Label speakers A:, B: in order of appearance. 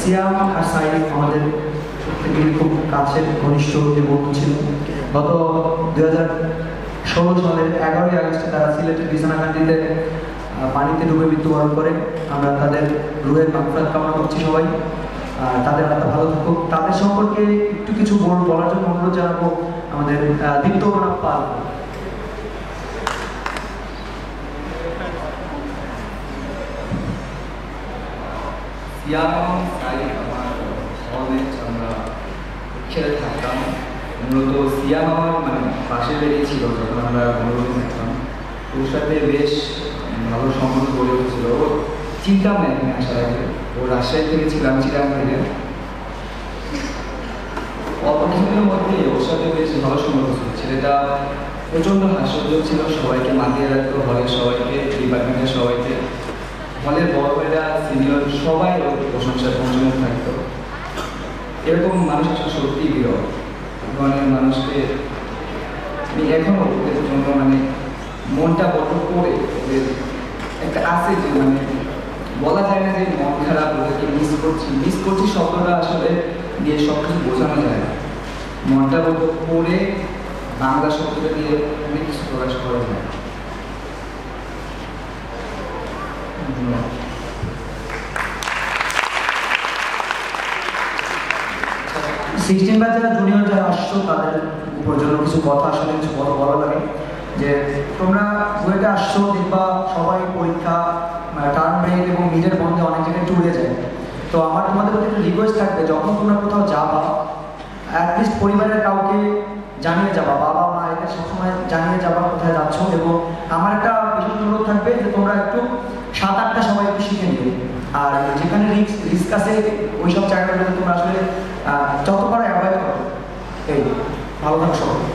A: সিয়াম আর সাইদ আমাদের প্রত্যেকেরই খুব কাছের ঘনিষ্ঠ যে বন্ধু ছিল। গত 2016 সালের 11ই আগস্টে তারা সিলেটের বিছানাকান্দিতে পানিতে ডুবে মৃত্যুবরণ করে। আমরা তাদের রুহের মাগফিরাত কামনা করছি সবাই, তাদের আত্মা ভালো থাকুক। তাদের সম্পর্কে একটু কিছু বলার জন্য অনুরোধ জানাবো আমাদের দীপ্তমনা পাল।
B: সিয়াম সাইদ আমার কলেজ আমরা খেলে থাকতাম। মূলত সিয়াম আমার পাশে বেরিয়েছিল যখন আমরা অনুরোধ থাকতাম, ওর সাথে বেশ ভালো সম্পর্ক গড়ে উঠেছিল। ও চিন্তাম না এখানে আসার আগে, ও রাজশাহী থেকে ছিলাম, চিরাং থেকে। অল্প কিছুদিনের মধ্যে ওর সাথে বেশ ভালো সম্পর্ক ছিল। ছেলেটা প্রচণ্ড হাস্যোজ্জ্বল ছিল, সবাইকে মাতিয়ে রাখতো, হলের সবাইকে, ডিপার্টমেন্টের সবাইকে। হলের বড় ভাইরা, সিনিয়র সবাই ওর প্রশংসার পঞ্চমুখ থাকতো। এরকম মানুষ আসলে সত্যিই বিরল। ধরনের মানুষকে আমি এখনো ওদের জন্য মনটা বড় করে ওদের একটা আছে যে বলা যায় না যে মন খারাপ, ওদেরকে মিস করছি শব্দটা আসলে দিয়ে সব কিছু বোঝানো যায় না। মনটা বড় করে বাংলা শব্দটা দিয়ে অনেক কিছু প্রকাশ করা যায়।
A: 16 ব্যাচ যারা জুনিয়র যারা আসছো তাদের উপর জন্য কিছু কথা আসলে কিছু বলা লাগে যে তোমরা বুয়েটে আসছো, দেখবা সবাই পরীক্ষা, টার্ম ব্রেক এবং নিজের বন্ধে অনেক জায়গায় ট্যুরে যায়। তো আমার তোমাদের প্রতি একটা রিকোয়েস্ট থাকবে, যখন তোমরা কোথাও যাবা অ্যাটলিস্ট পরিবারের কাউকে জানিয়ে যাবা, বাবা মা এদের সবসময় জানিয়ে যাবা কোথায় যাচ্ছ। এবং আমার একটা বিশেষ অনুরোধ থাকবে যে তোমরা একটু 7-8টা সবাই একটু শিখে নিবে। আর যেখানে রিস্ক আছে ওই সব জায়গাগুলোতে তোমরা আসলে যত পারো অ্যাভয়েড করো। এই ভালো থাকো সবাই।